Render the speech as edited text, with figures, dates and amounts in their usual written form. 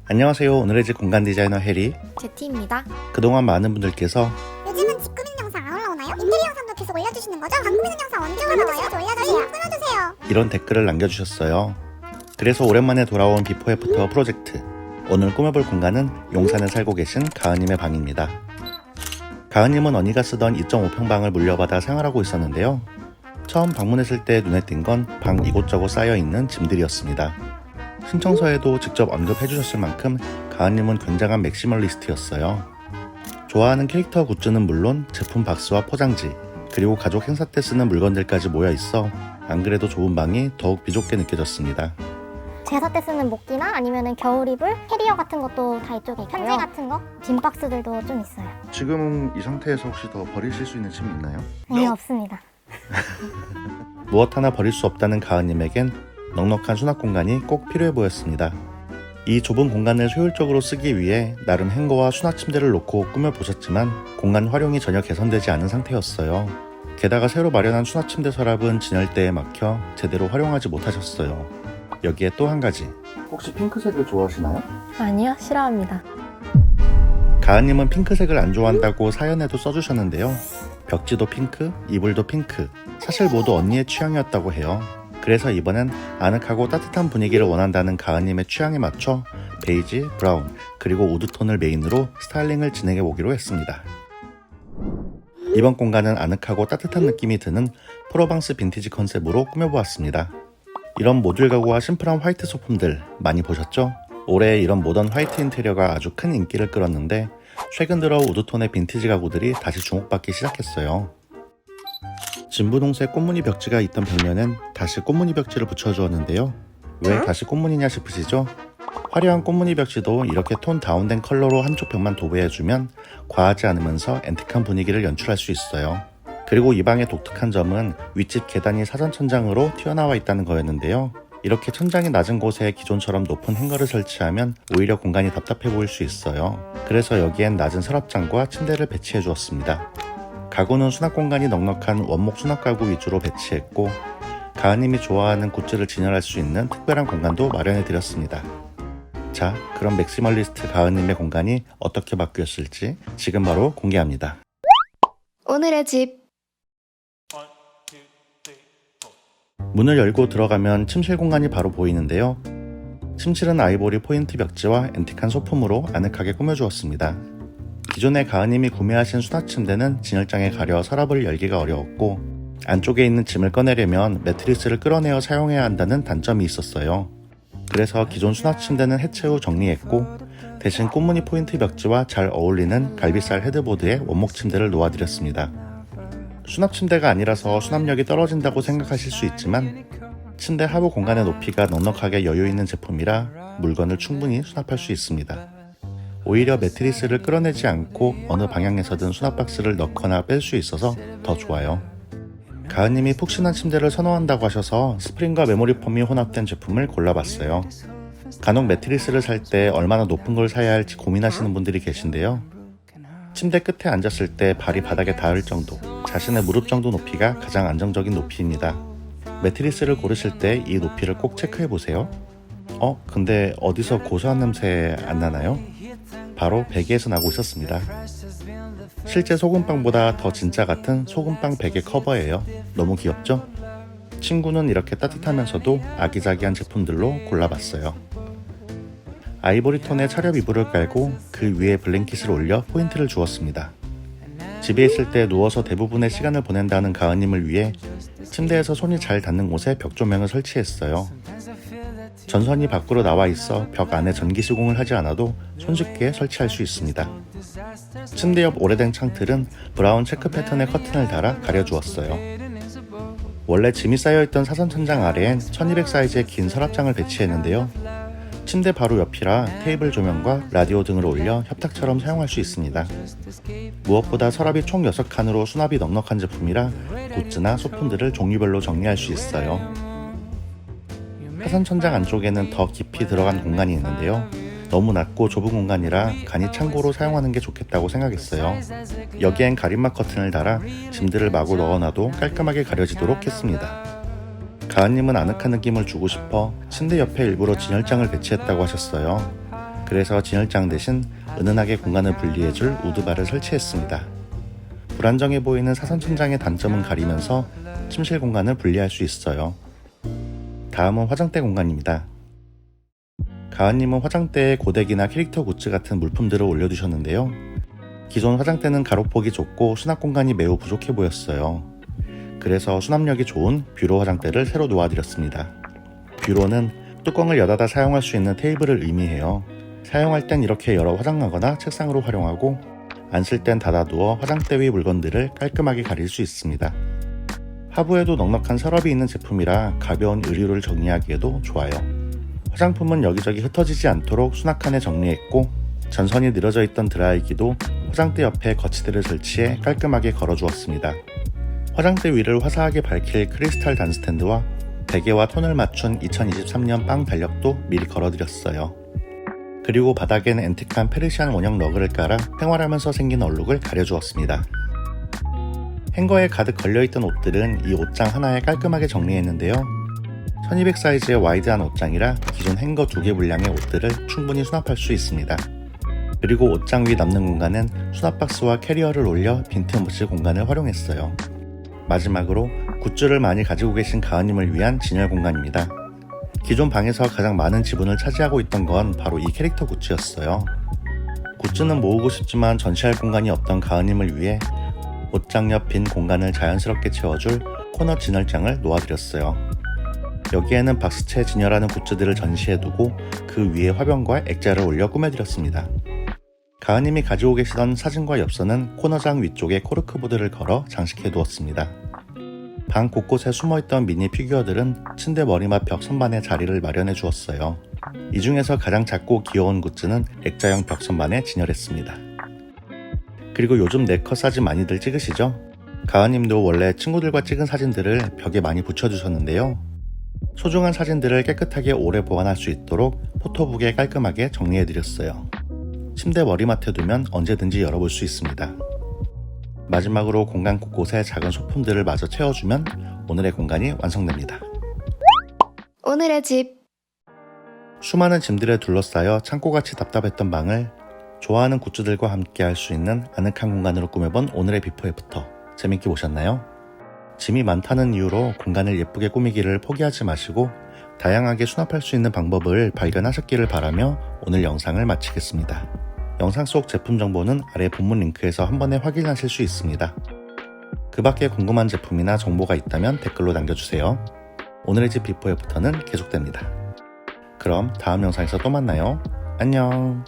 안녕하세요. 오늘의 집 공간 디자이너 해리. 제티입니다. 그동안 많은 분들께서 요즘은 집 꾸미는 영상 안 올라오나요? 인테리어 영상도 계속 올려주시는 거죠? 방 꾸미는 영상 언제 올라와요? 올려주세요. 끊어주세요. 이런 댓글을 남겨주셨어요. 그래서 오랜만에 돌아온 비포 애프터 프로젝트. 오늘 꾸며볼 공간은 용산에 살고 계신 가은님의 방입니다. 가은님은 언니가 쓰던 2.5평방을 물려받아 생활하고 있었는데요. 처음 방문했을 때 눈에 띈 건 방 이곳저곳 쌓여있는 짐들이었습니다. 신청서에도 직접 언급해주셨을 만큼 가은님은 굉장한 맥시멀리스트였어요. 좋아하는 캐릭터 굿즈는 물론 제품 박스와 포장지, 그리고 가족 행사 때 쓰는 물건들까지 모여있어 안 그래도 좁은 방이 더욱 비좁게 느껴졌습니다. 제사 때 쓰는 목기나 아니면 겨울 입을 캐리어 같은 것도 다 이쪽에 있고요. 편지 같은 거, 짐 박스들도 좀 있어요. 지금 이 상태에서 혹시 더 버리실 수 있는 짐이 있나요? 네, 없습니다. 무엇 하나 버릴 수 없다는 가은님에겐 넉넉한 수납 공간이 꼭 필요해 보였습니다. 이 좁은 공간을 효율적으로 쓰기 위해 나름 행거와 수납 침대를 놓고 꾸며보셨지만 공간 활용이 전혀 개선되지 않은 상태였어요. 게다가 새로 마련한 수납 침대 서랍은 진열대에 막혀 제대로 활용하지 못하셨어요. 여기에 또 한 가지. 혹시 핑크색을 좋아하시나요? 아니요, 싫어합니다. 가은님은 핑크색을 안 좋아한다고 사연에도 써주셨는데요. 벽지도 핑크, 이불도 핑크. 사실 모두 언니의 취향이었다고 해요. 그래서 이번엔 아늑하고 따뜻한 분위기를 원한다는 가은님의 취향에 맞춰 베이지, 브라운, 그리고 우드톤을 메인으로 스타일링을 진행해보기로 했습니다. 이번 공간은 아늑하고 따뜻한 느낌이 드는 프로방스 빈티지 컨셉으로 꾸며보았습니다. 이런 모듈 가구와 심플한 화이트 소품들 많이 보셨죠? 올해 이런 모던 화이트 인테리어가 아주 큰 인기를 끌었는데 최근 들어 우드톤의 빈티지 가구들이 다시 주목받기 시작했어요. 진분홍색 꽃무늬 벽지가 있던 벽면엔 다시 꽃무늬 벽지를 붙여주었는데요. 왜 다시 꽃무늬냐 싶으시죠? 화려한 꽃무늬 벽지도 이렇게 톤 다운된 컬러로 한쪽 벽만 도배해주면 과하지 않으면서 앤틱한 분위기를 연출할 수 있어요. 그리고 이 방의 독특한 점은 윗집 계단이 사전 천장으로 튀어나와 있다는 거였는데요. 이렇게 천장이 낮은 곳에 기존처럼 높은 행거를 설치하면 오히려 공간이 답답해 보일 수 있어요. 그래서 여기엔 낮은 서랍장과 침대를 배치해 주었습니다. 가구는 수납 공간이 넉넉한 원목 수납 가구 위주로 배치했고 가은님이 좋아하는 굿즈를 진열할 수 있는 특별한 공간도 마련해 드렸습니다. 자, 그럼 맥시멀리스트 가은님의 공간이 어떻게 바뀌었을지 지금 바로 공개합니다. 오늘의 집. 문을 열고 들어가면 침실 공간이 바로 보이는데요. 침실은 아이보리 포인트 벽지와 앤틱한 소품으로 아늑하게 꾸며주었습니다. 기존에 가은님이 구매하신 수납 침대는 진열장에 가려 서랍을 열기가 어려웠고 안쪽에 있는 짐을 꺼내려면 매트리스를 끌어내어 사용해야 한다는 단점이 있었어요. 그래서 기존 수납 침대는 해체 후 정리했고 대신 꽃무늬 포인트 벽지와 잘 어울리는 갈비살 헤드보드에 원목 침대를 놓아드렸습니다. 수납 침대가 아니라서 수납력이 떨어진다고 생각하실 수 있지만 침대 하부 공간의 높이가 넉넉하게 여유있는 제품이라 물건을 충분히 수납할 수 있습니다. 오히려 매트리스를 끌어내지 않고 어느 방향에서든 수납 박스를 넣거나 뺄 수 있어서 더 좋아요. 가은님이 푹신한 침대를 선호한다고 하셔서 스프링과 메모리 폼이 혼합된 제품을 골라봤어요. 간혹 매트리스를 살 때 얼마나 높은 걸 사야 할지 고민하시는 분들이 계신데요. 침대 끝에 앉았을 때 발이 바닥에 닿을 정도, 자신의 무릎 정도 높이가 가장 안정적인 높이입니다. 매트리스를 고르실 때 이 높이를 꼭 체크해보세요. 근데 어디서 고소한 냄새 안 나나요? 바로 베개에서 나고 있었습니다. 실제 소금빵보다 더 진짜 같은 소금빵 베개 커버예요. 너무 귀엽죠? 친구는 이렇게 따뜻하면서도 아기자기한 제품들로 골라봤어요. 아이보리 톤의 차렵 이불을 깔고 그 위에 블랭킷을 올려 포인트를 주었습니다. 집에 있을 때 누워서 대부분의 시간을 보낸다는 가은님을 위해 침대에서 손이 잘 닿는 곳에 벽 조명을 설치했어요. 전선이 밖으로 나와 있어 벽 안에 전기 시공을 하지 않아도 손쉽게 설치할 수 있습니다. 침대 옆 오래된 창틀은 브라운 체크 패턴의 커튼을 달아 가려주었어요. 원래 짐이 쌓여있던 사선 천장 아래엔 1200 사이즈의 긴 서랍장을 배치했는데요. 침대 바로 옆이라 테이블 조명과 라디오 등을 올려 협탁처럼 사용할 수 있습니다. 무엇보다 서랍이 총 6칸으로 수납이 넉넉한 제품이라 굿즈나 소품들을 종류별로 정리할 수 있어요. 사선 천장 안쪽에는 더 깊이 들어간 공간이 있는데요. 너무 낮고 좁은 공간이라 간이 창고로 사용하는 게 좋겠다고 생각했어요. 여기엔 가림막 커튼을 달아 짐들을 마구 넣어놔도 깔끔하게 가려지도록 했습니다. 가은님은 아늑한 느낌을 주고 싶어 침대 옆에 일부러 진열장을 배치했다고 하셨어요. 그래서 진열장 대신 은은하게 공간을 분리해줄 우드바를 설치했습니다. 불안정해 보이는 사선 천장의 단점은 가리면서 침실 공간을 분리할 수 있어요. 다음은 화장대 공간입니다. 가은님은 화장대에 고데기나 캐릭터 굿즈 같은 물품들을 올려두셨는데요. 기존 화장대는 가로폭이 좁고 수납 공간이 매우 부족해 보였어요. 그래서 수납력이 좋은 뷰로 화장대를 새로 놓아드렸습니다. 뷰로는 뚜껑을 여닫아 사용할 수 있는 테이블을 의미해요. 사용할 땐 이렇게 열어 화장하거나 책상으로 활용하고 안 쓸 땐 닫아두어 화장대 위 물건들을 깔끔하게 가릴 수 있습니다. 하부에도 넉넉한 서랍이 있는 제품이라 가벼운 의류를 정리하기에도 좋아요. 화장품은 여기저기 흩어지지 않도록 수납칸에 정리했고 전선이 늘어져 있던 드라이기도 화장대 옆에 거치대를 설치해 깔끔하게 걸어주었습니다. 화장대 위를 화사하게 밝힐 크리스탈 단스탠드와 베개와 톤을 맞춘 2023년 빵 달력도 미리 걸어드렸어요. 그리고 바닥엔 앤틱한 페르시안 원형 러그를 깔아 생활하면서 생긴 얼룩을 가려주었습니다. 행거에 가득 걸려있던 옷들은 이 옷장 하나에 깔끔하게 정리했는데요. 1200 사이즈의 와이드한 옷장이라 기존 행거 2개 분량의 옷들을 충분히 수납할 수 있습니다. 그리고 옷장 위 남는 공간은 수납박스와 캐리어를 올려 빈틈없이 공간을 활용했어요. 마지막으로 굿즈를 많이 가지고 계신 가은님을 위한 진열 공간입니다. 기존 방에서 가장 많은 지분을 차지하고 있던 건 바로 이 캐릭터 굿즈였어요. 굿즈는 모으고 싶지만 전시할 공간이 없던 가은님을 위해 옷장 옆 빈 공간을 자연스럽게 채워줄 코너 진열장을 놓아드렸어요. 여기에는 박스채 진열하는 굿즈들을 전시해두고 그 위에 화병과 액자를 올려 꾸며드렸습니다. 가은님이 가지고 계시던 사진과 엽서는 코너장 위쪽에 코르크보드를 걸어 장식해두었습니다. 방 곳곳에 숨어있던 미니 피규어들은 침대 머리맡 벽 선반에 자리를 마련해 주었어요. 이 중에서 가장 작고 귀여운 굿즈는 액자형 벽 선반에 진열했습니다. 그리고 요즘 네컷 사진 많이들 찍으시죠? 가은님도 원래 친구들과 찍은 사진들을 벽에 많이 붙여주셨는데요. 소중한 사진들을 깨끗하게 오래 보관할 수 있도록 포토북에 깔끔하게 정리해드렸어요. 침대 머리맡에 두면 언제든지 열어볼 수 있습니다. 마지막으로 공간 곳곳에 작은 소품들을 마저 채워주면 오늘의 공간이 완성됩니다. 오늘의 집. 수많은 짐들에 둘러싸여 창고같이 답답했던 방을 좋아하는 굿즈들과 함께 할 수 있는 아늑한 공간으로 꾸며본 오늘의 비포 애프터. 재밌게 보셨나요? 짐이 많다는 이유로 공간을 예쁘게 꾸미기를 포기하지 마시고 다양하게 수납할 수 있는 방법을 발견하셨기를 바라며 오늘 영상을 마치겠습니다. 영상 속 제품 정보는 아래 본문 링크에서 한 번에 확인하실 수 있습니다. 그 밖에 궁금한 제품이나 정보가 있다면 댓글로 남겨주세요. 오늘의 집 비포 애프터는 계속됩니다. 그럼 다음 영상에서 또 만나요. 안녕.